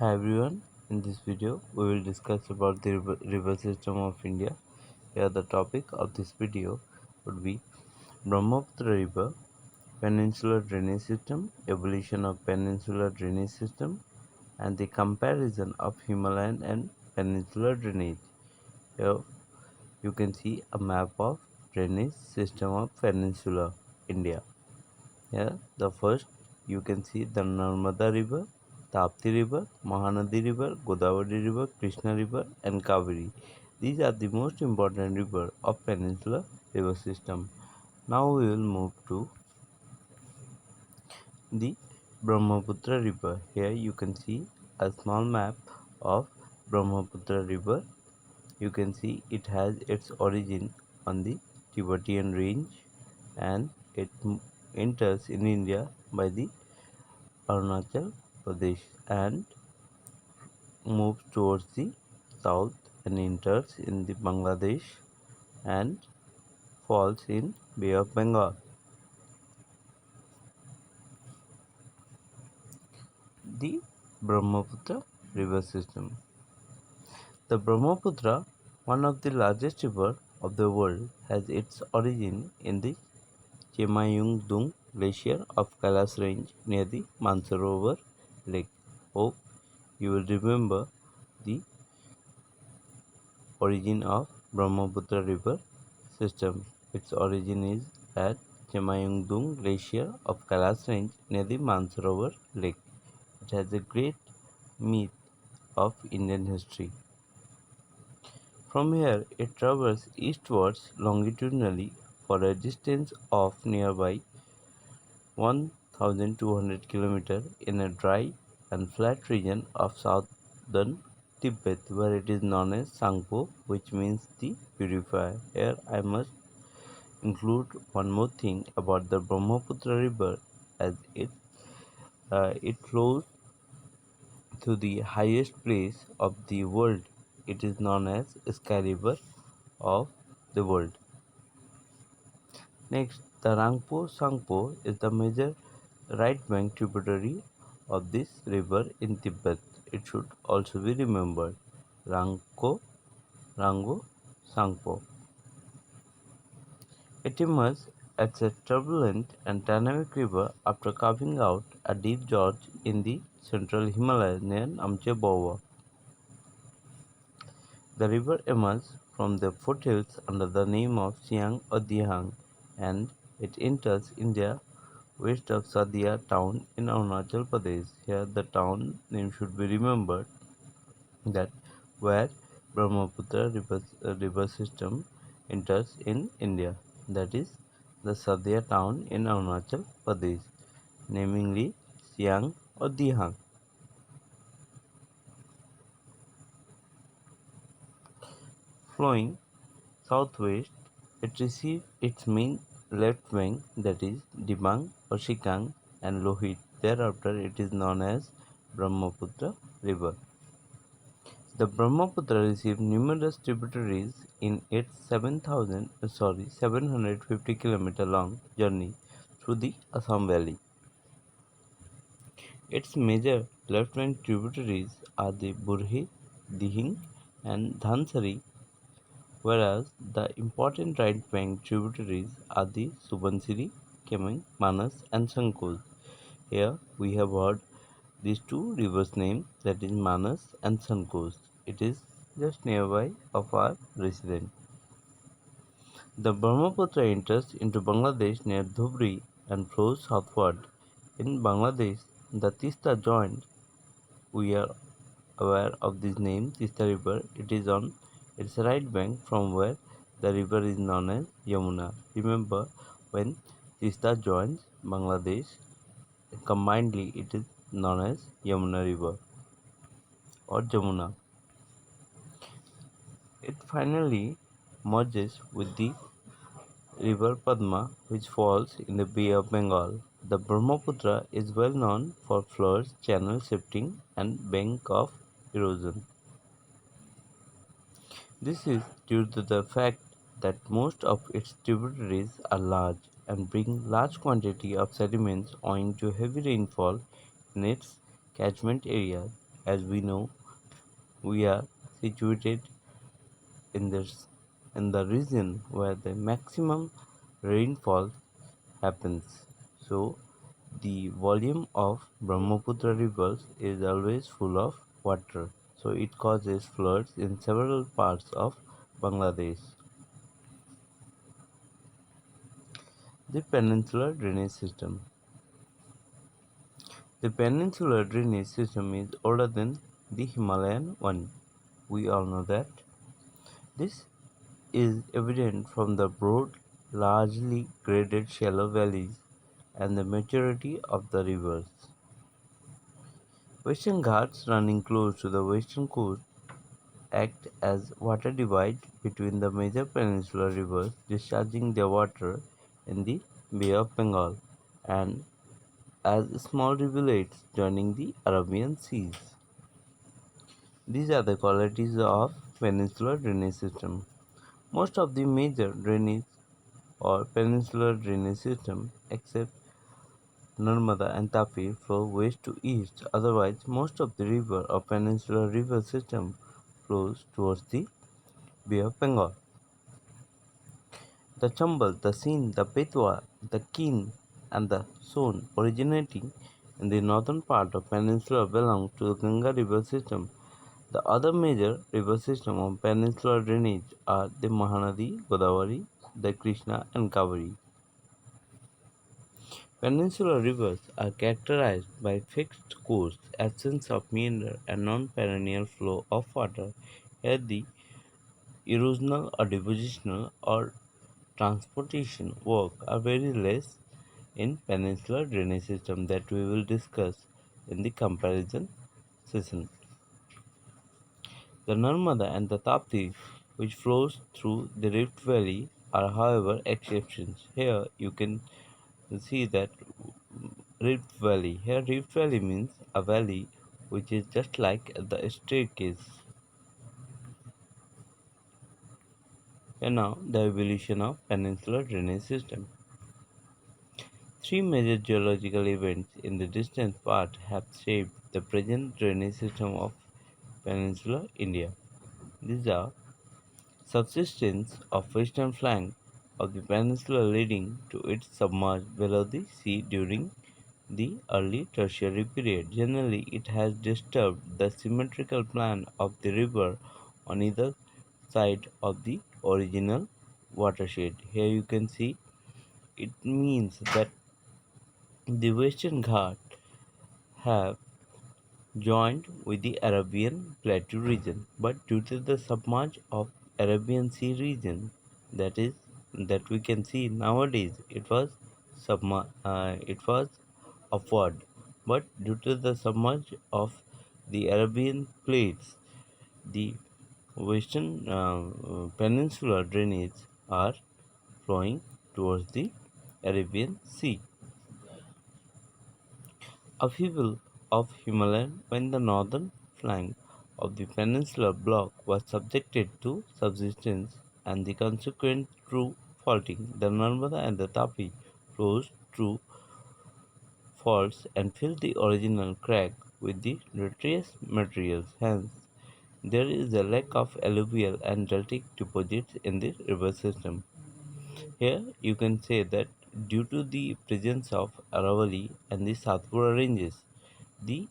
Hi everyone, in this video we will discuss about the river system of India. Here the topic of this video would be Brahmaputra River, Peninsular Drainage System, Evolution of Peninsular Drainage System and the comparison of Himalayan and Peninsular Drainage. Here you can see a map of drainage system of Peninsular India. Here, the first you can see the Narmada River, Tapti River, Mahanadi River, Godavari River, Krishna River, and Kaveri. These are the most important rivers of Peninsular river system. Now we will move to the Brahmaputra River. Here you can see a small map of Brahmaputra River. You can see it has its origin on the Tibetan range and it enters in India by the Arunachal Pradesh and moves towards the south and enters in the Bangladesh and falls in Bay of Bengal. The Brahmaputra river system. The Brahmaputra, one of the largest rivers of the world, has its origin in the Chemayungdung Glacier of Kailash Range near the Mansarovar Lake. Hope you will remember the origin of Brahmaputra river system. Its origin is at Chemayungdung Glacier of Kailash Range near the Mansarovar Lake. It has a great myth of Indian history. From here, it travels eastwards longitudinally for a distance of nearby 1,200 km in a dry and flat region of southern Tibet where it is known as Sangpo, which means the purifier. Here I must include one more thing about the Brahmaputra river as it flows to the highest place of the world. It is known as Sky River of the world. Next, the Rangpo Sangpo is the major right bank tributary of this river in Tibet. It should also be remembered. Rangko, Rango, Sangpo. It emerged as a turbulent and dynamic river after carving out a deep gorge in the central Himalayas near Namche Bawa. The river emerges from the foothills under the name of Siang or Dihang and it enters India west of Sadia town in Arunachal Pradesh. Here the town name should be remembered that where Brahmaputra river system enters in India, that is the Sadia town in Arunachal Pradesh, namely Siang or Dihang. Flowing southwest, it receives its main left bank that is Dibang or Shikang and Lohit. Thereafter it is known as Brahmaputra river. The Brahmaputra receives numerous tributaries in its 750 km long journey through the Assam Valley. Its major left-bank tributaries are the Burhi, Dihing and Dhansari, whereas the important right-bank tributaries are the Subansiri, Kemeng, Manas and Sankoz. Here we have heard these two rivers' names, that is Manas and Sankoz. It is just nearby of our residence. The Brahmaputra enters into Bangladesh near Dhubri and flows southward. In Bangladesh, the Tista joins. We are aware of this name, Tista River. It is on its right bank from where the river is known as Yamuna. Remember, when Tista joins Bangladesh, combinedly it is known as Yamuna River or Jamuna. It finally merges with the river Padma, which falls in the Bay of Bengal. The Brahmaputra is well known for floods, channel shifting, and bank of erosion. This is due to the fact that most of its tributaries are large and bring large quantity of sediments owing to heavy rainfall in its catchment area. As we know, we are situated in this in the region where the maximum rainfall happens. So the volume of Brahmaputra rivers is always full of water. So it causes floods in several parts of Bangladesh. The peninsular drainage system. The peninsular drainage system is older than the Himalayan one. We all know that. This is evident from the broad, largely graded shallow valleys and the maturity of the rivers. Western Ghats running close to the western coast act as water divide between the major peninsular rivers discharging their water in the Bay of Bengal and as small rivulets joining the Arabian Seas. These are the qualities of peninsular drainage system. Most of the major drainage or peninsular drainage system except Narmada and Tapi flow west to east. Otherwise, most of the river or peninsular river system flows towards the Bay of Bengal. The Chambal, the Sindh, the Betwa, the Keen, and the Son, originating in the northern part of peninsula, belong to the Ganga river system. The other major river system of peninsular drainage are the Mahanadi, Godavari, the Krishna, and Kaveri. Peninsular rivers are characterized by fixed course, absence of meander, and non-perennial flow of water. Here, the erosional or depositional or transportation work are very less in peninsular drainage system that we will discuss in the comparison session. The Narmada and the Tapti, which flows through the Rift Valley, are however exceptions. Here you can see that Rift Valley. Here Rift Valley means a valley which is just like the staircase. And now the evolution of peninsular drainage system. Three major geological events in the distant past have shaped the present drainage system of peninsular India. These are subsidence of western flank of the peninsula leading to its submerged below the sea during the early tertiary period. Generally, it has disturbed the symmetrical plan of the river on either side of the original watershed. Here you can see it means that the Western Ghat have joined with the Arabian Plateau region, but due to the submerge of Arabian Sea region, that is that we can see nowadays, it was upward, but due to the submerge of the Arabian plates, the western peninsular drainage are flowing towards the Arabian Sea. Upheaval of Himalayan when the northern flank of the peninsular block was subjected to subsidence and the consequent true faulting, the Narmada and the Tapi flows through faults and fill the original crack with the detritus materials. Hence, there is a lack of alluvial and deltic deposits in the river system. Here you can say that due to the presence of Aravalli and the Satpura ranges, the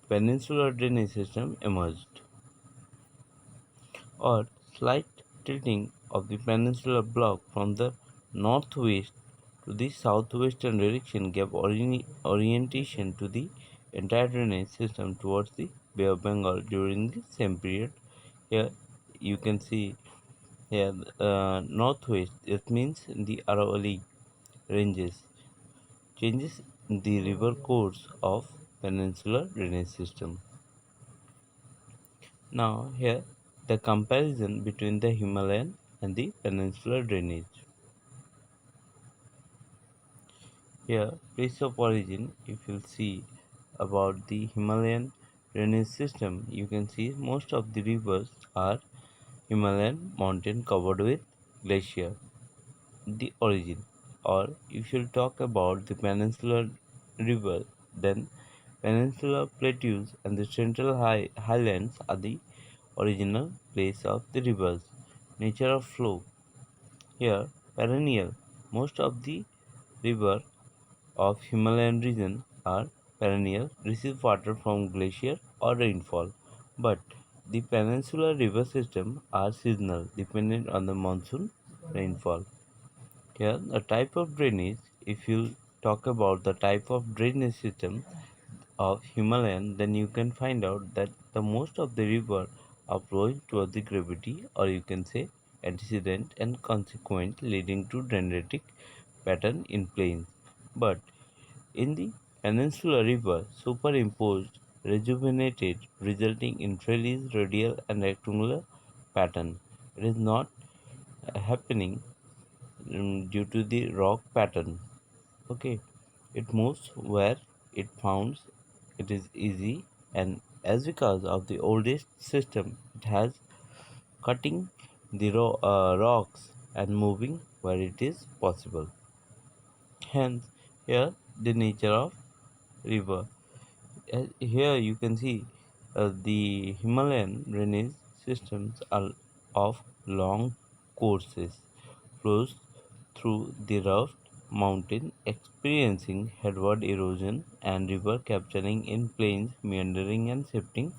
peninsular drainage system emerged, or slight tilting of the peninsular block from the northwest to the southwestern direction gave orientation to the entire drainage system towards the Bay of Bengal during the same period. Here you can see here northwest, it means the Aravalli ranges changes the river course of peninsular drainage system. Now here the comparison between the Himalayan and the peninsular drainage. Here place of origin, if you see about the Himalayan drainage system, you can see most of the rivers are Himalayan mountain covered with glacier. The origin, or if you talk about the peninsular river, then Peninsular plateaus and the central highlands are the original place of the rivers. Nature of flow. Here, perennial. Most of the river of Himalayan region are perennial, receive water from glacier or rainfall. But the peninsular river system are seasonal, dependent on the monsoon rainfall. Here, the type of drainage. If you talk about the type of drainage system of Himalayan, then you can find out that the most of the river are flowing toward the gravity, or you can say antecedent and consequent, leading to dendritic pattern in plains. But in the peninsular river, superimposed, rejuvenated, resulting in trellis, radial, and rectangular pattern. It is not happening due to the rock pattern. Okay, it moves where it founds. It is easy, and as because of the oldest system, it has cutting the rocks and moving where it is possible. Hence, here the nature of river. Here you can see the Himalayan drainage systems are of long courses, flows through the rough mountain, experiencing headward erosion and river capturing in plains, meandering and shifting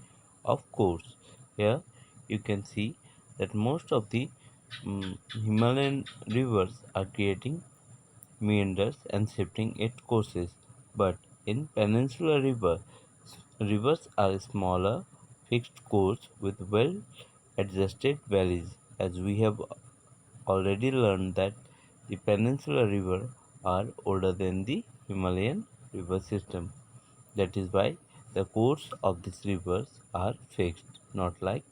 of course. Here you can see that most of the Himalayan rivers are creating meanders and shifting its courses. But in peninsular rivers are smaller, fixed course with well-adjusted valleys. As we have already learned that the peninsular river are older than the Himalayan river system. That is why the course of these rivers are fixed, not like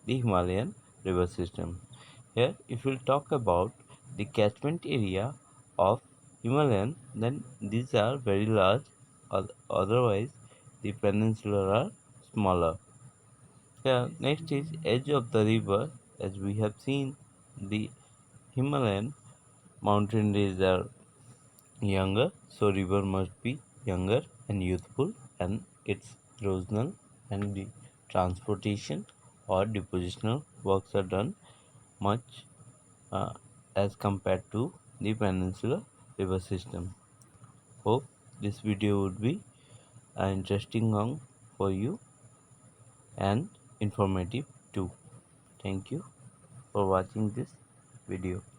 the Himalayan river system. Here, if we'll talk about the catchment area of Himalayan, then these are very large, otherwise, the peninsular are smaller. Here, next is edge of the river. As we have seen, the Himalayan mountain ranges are younger, so river must be younger and youthful, and its erosional and the transportation or depositional works are done much uh, as compared to the peninsular river system. Hope this video would be interesting one for you and informative too. Thank you for watching this video.